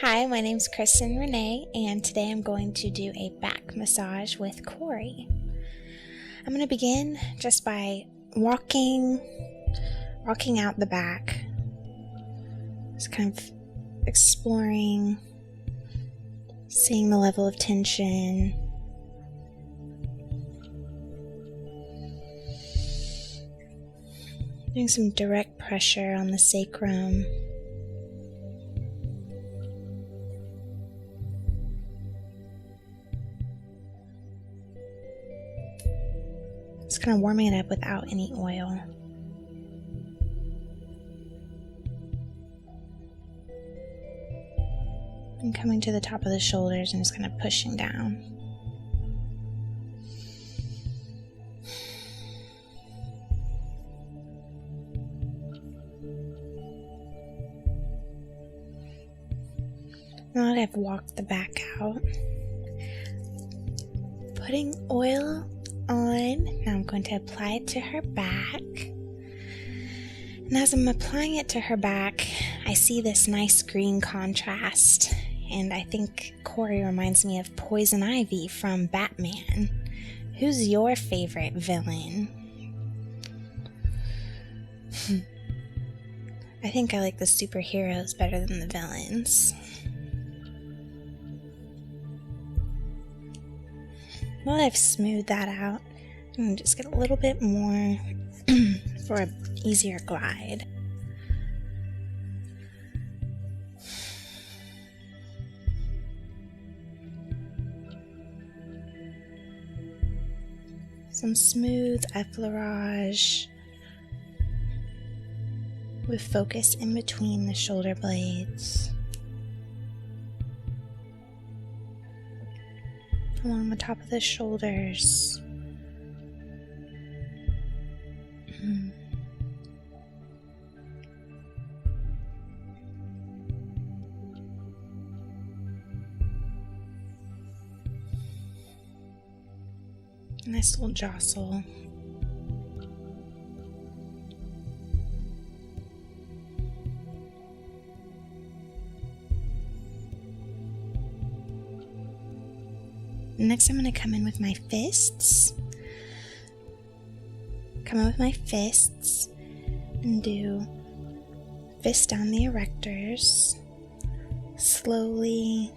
Hi, my name's Kristen Renee, and today I'm going to do a back massage with Corey. I'm going to begin just by walking out the back, just kind of exploring, seeing the level of tension. Doing some direct pressure on the sacrum. Just kind of warming it up without any oil. And coming to the top of the shoulders and just kind of pushing down. Now that I've walked the back out, putting oil on, now I'm going to apply it to her back. And as I'm applying it to her back, I see this nice green contrast. And I think Corey reminds me of Poison Ivy from Batman. Who's your favorite villain? I think I like the superheroes better than the villains. Now that I've smoothed that out, I'm going to just get a little bit more for an easier glide. Some smooth effleurage with focus in between the shoulder blades. Along the top of the shoulders. Nice little jostle. Next, I'm going to come in with my fists. Come in with my fists and do fist down the erectors, slowly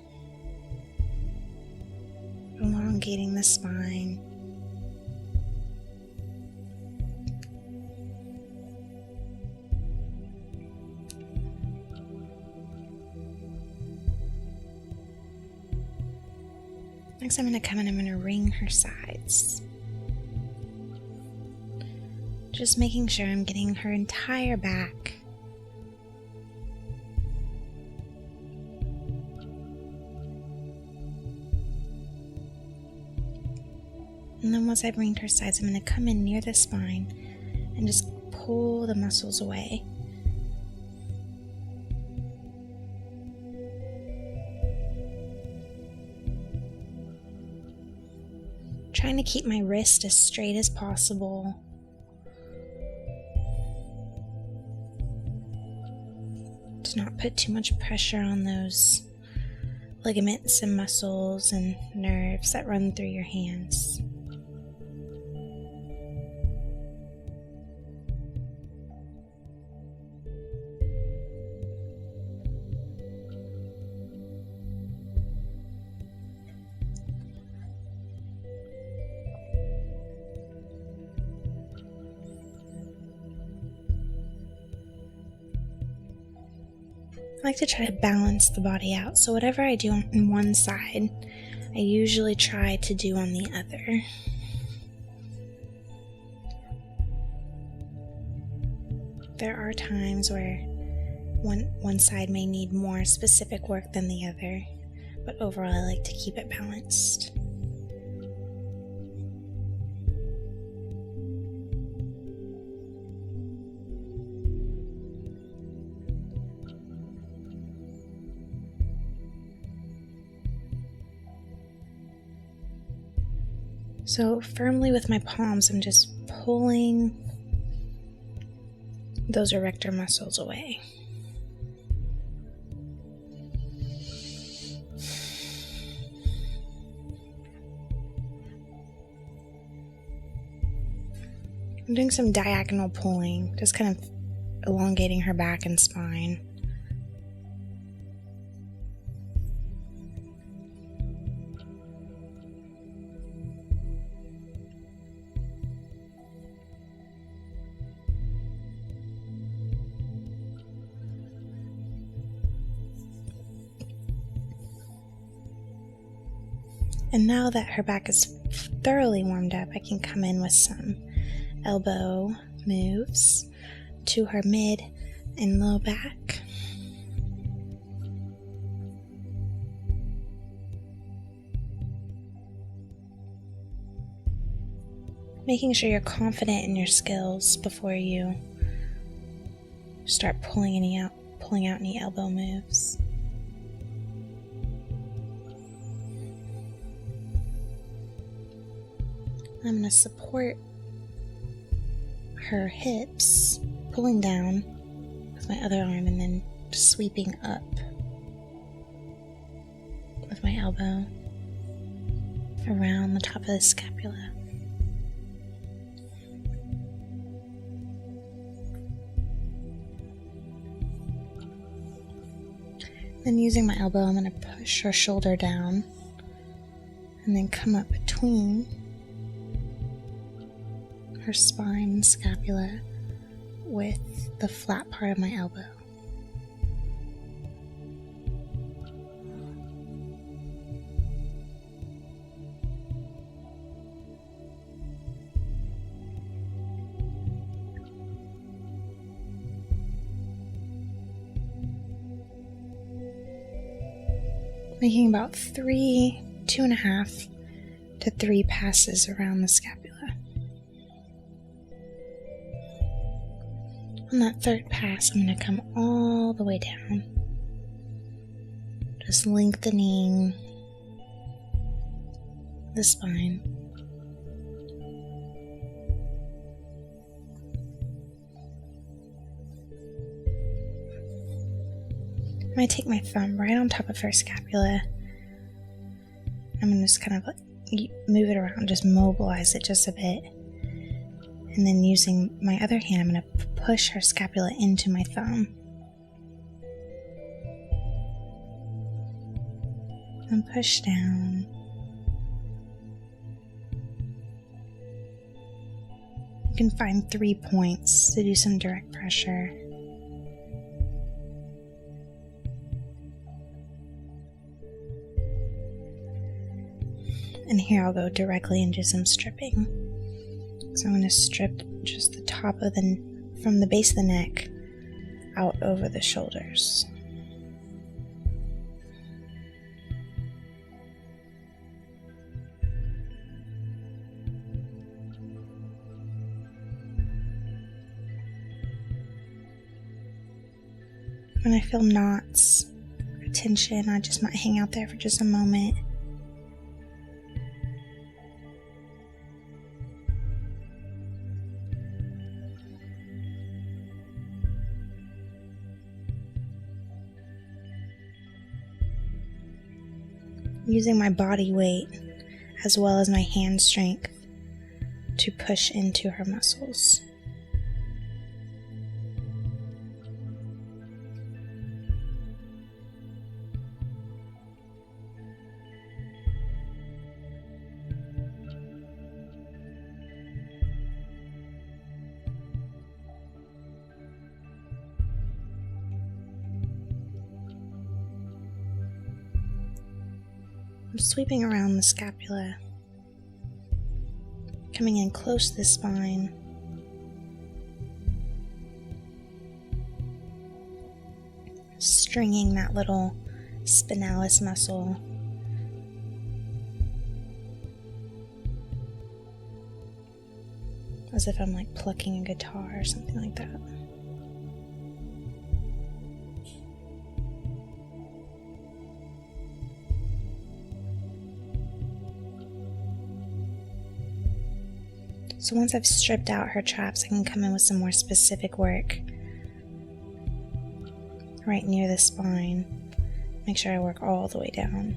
elongating the spine. Next, I'm going to come in, I'm going to wring her sides. Just making sure I'm getting her entire back. And then once I've wringed her sides, I'm going to come in near the spine and just pull the muscles away. Trying to keep my wrist as straight as possible. To not put too much pressure on those ligaments and muscles and nerves that run through your hands. I like to try to balance the body out, so whatever I do on one side, I usually try to do on the other. There are times where one side may need more specific work than the other, but overall I like to keep it balanced. So firmly with my palms, I'm just pulling those erector muscles away. I'm doing some diagonal pulling, just kind of elongating her back and spine. And now that her back is thoroughly warmed up, I can come in with some elbow moves to her mid and low back. Making sure you're confident in your skills before you start pulling out any elbow moves. I'm going to support her hips, pulling down with my other arm and then sweeping up with my elbow around the top of the scapula. Then using my elbow, I'm going to push her shoulder down and then come up between her spine and scapula with the flat part of my elbow. Making about 2.5 to 3 passes around the scapula. On that third pass, I'm going to come all the way down, just lengthening the spine. I'm going to take my thumb right on top of her scapula. I'm going to just kind of move it around, just mobilize it just a bit. And then using my other hand, I'm going to push her scapula into my thumb. And push down. You can find 3 points to do some direct pressure. And here I'll go directly into some stripping. So I'm going to strip just the top of from the base of the neck out over the shoulders. When I feel knots or tension, I just might hang out there for just a moment. Using my body weight as well as my hand strength to push into her muscles. I'm sweeping around the scapula, coming in close to the spine. Stringing that little spinalis muscle. As if I'm like plucking a guitar or something like that. So once I've stripped out her traps, I can come in with some more specific work right near the spine. Make sure I work all the way down.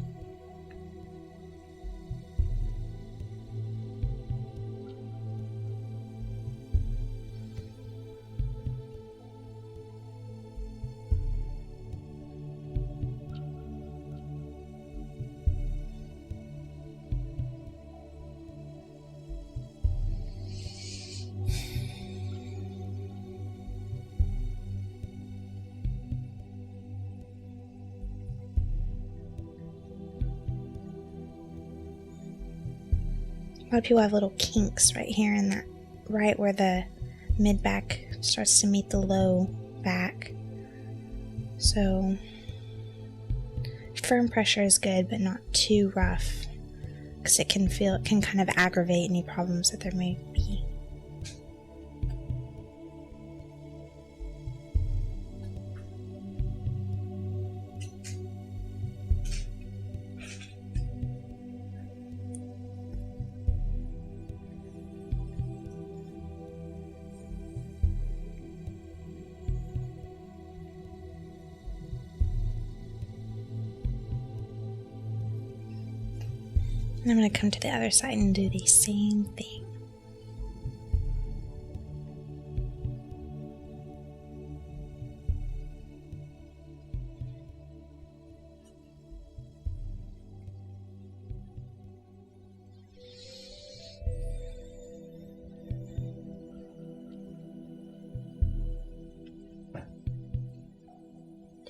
A lot of people have little kinks right here in that, right where the mid back starts to meet the low back. So firm pressure is good, but not too rough, because it can kind of aggravate any problems that there may be. And I'm going to come to the other side and do the same thing.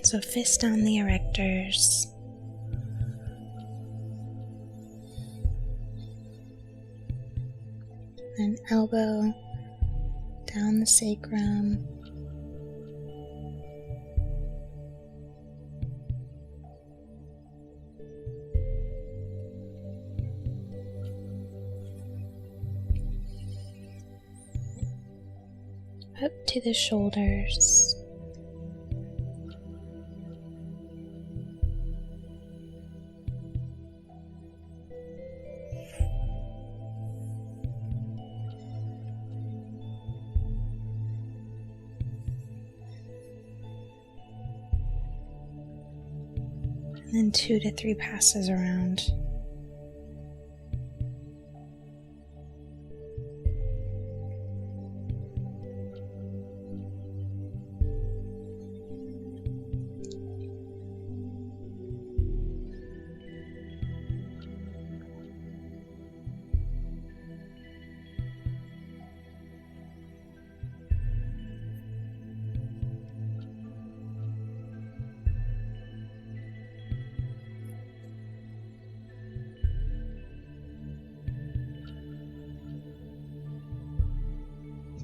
So fist on the erectors. And elbow down the sacrum. Up to the shoulders. And then 2 to 3 passes around.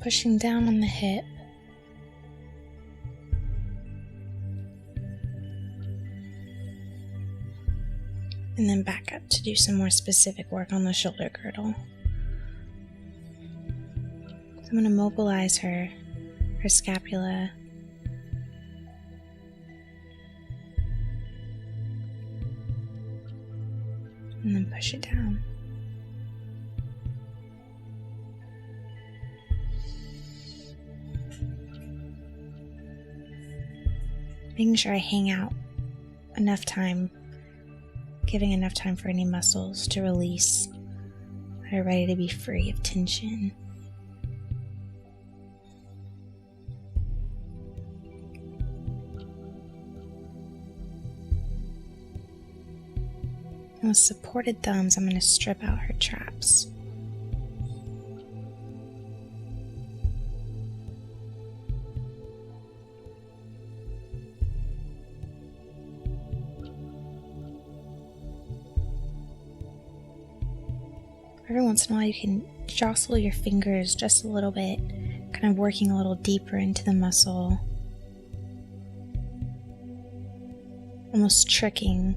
Pushing down on the hip. And then back up to do some more specific work on the shoulder girdle. So I'm going to mobilize her scapula. And then push it down. Making sure I hang out enough time, giving enough time for any muscles to release that are ready to be free of tension. And with supported thumbs, I'm going to strip out her traps. Every once in a while you can jostle your fingers just a little bit, kind of working a little deeper into the muscle, almost tricking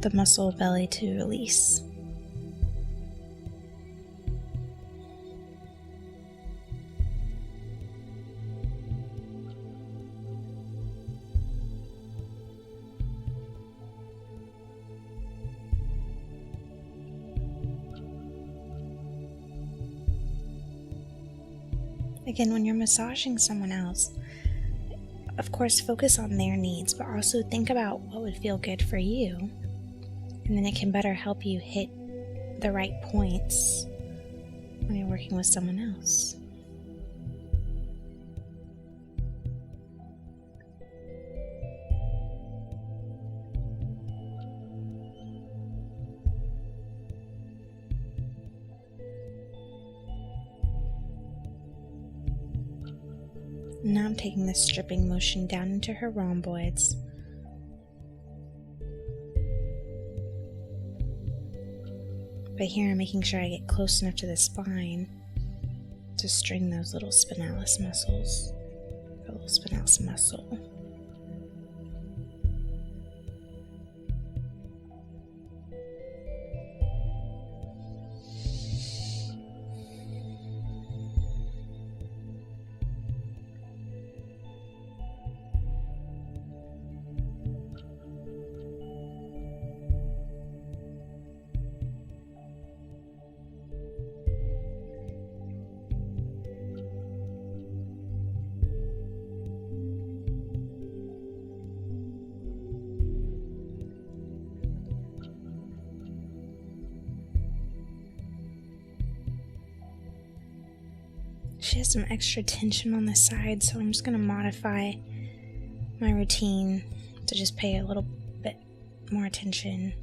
the muscle belly to release. Again, when you're massaging someone else, of course, focus on their needs, but also think about what would feel good for you. And then it can better help you hit the right points when you're working with someone else. Now I'm taking this stripping motion down into her rhomboids. But here I'm making sure I get close enough to the spine to string those little spinalis muscles, the little spinalis muscle. She has some extra tension on the side, so I'm just going to modify my routine to just pay a little bit more attention.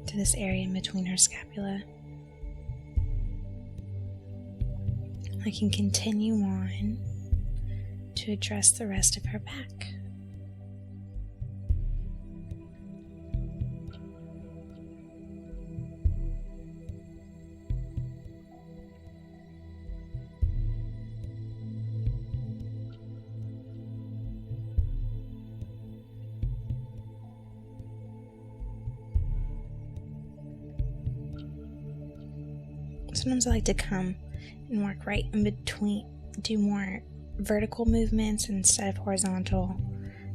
To this area in between her scapula. I can continue on to address the rest of her back. Sometimes I like to come and work right in between, do more vertical movements instead of horizontal,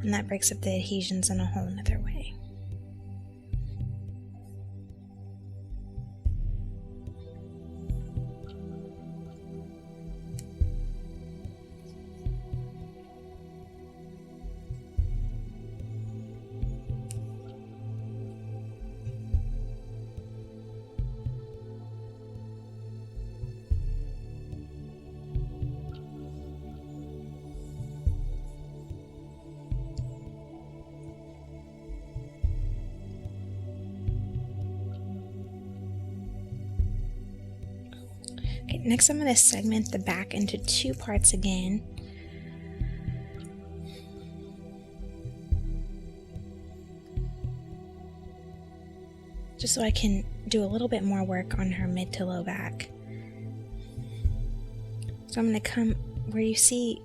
and that breaks up the adhesions in a whole nother way. Okay, next I'm going to segment the back into two parts again. Just so I can do a little bit more work on her mid to low back. So I'm going to come where you see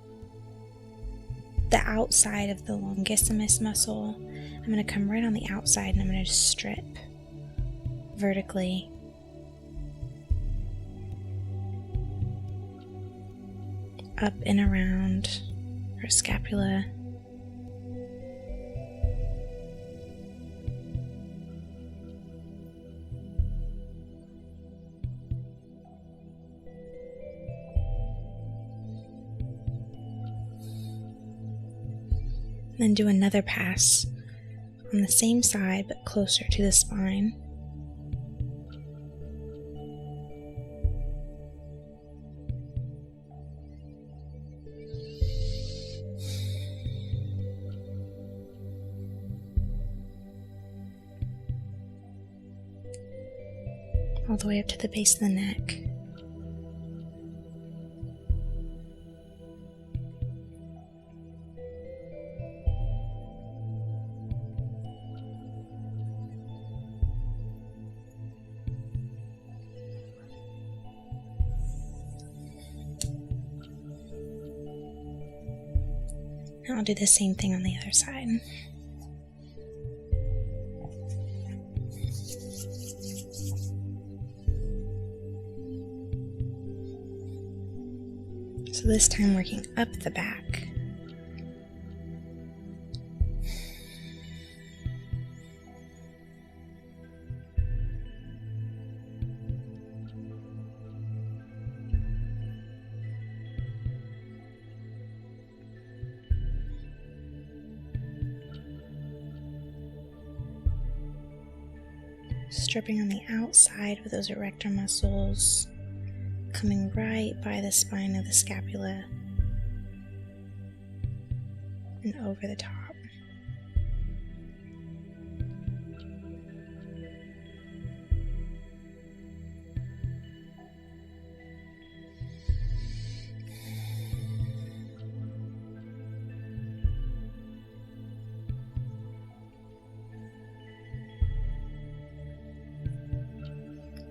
the outside of the longissimus muscle. I'm going to come right on the outside and I'm going to just strip vertically. Up and around her scapula. Then do another pass on the same side but closer to the spine. All the way up to the base of the neck. Now I'll do the same thing on the other side. So this time working up the back. stripping on the outside with those erector muscles, coming right by the spine of the scapula and over the top.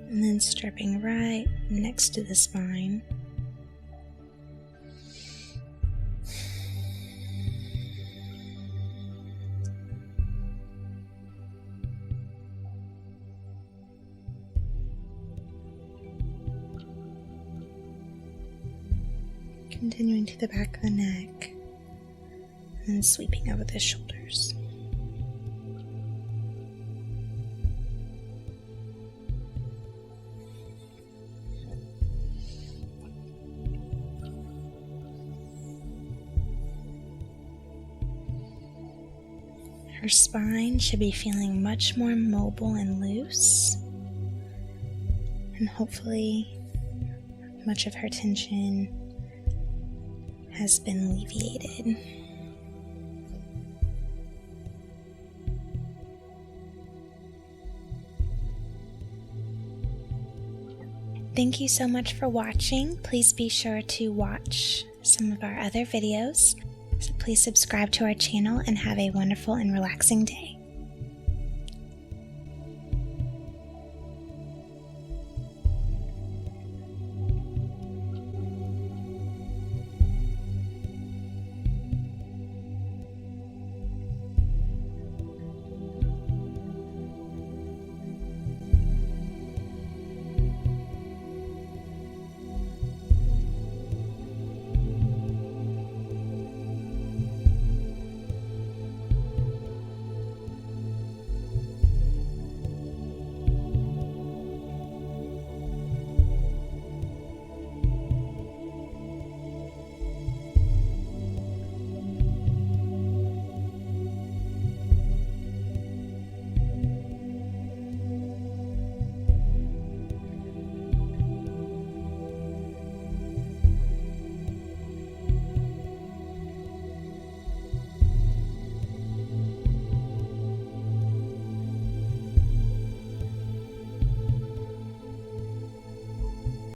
And then stripping right next to the spine. Continuing to the back of the neck and sweeping over the shoulders. Her spine should be feeling much more mobile and loose, and hopefully much of her tension has been alleviated. Thank you so much for watching. Please be sure to watch some of our other videos. So please subscribe to our channel and have a wonderful and relaxing day.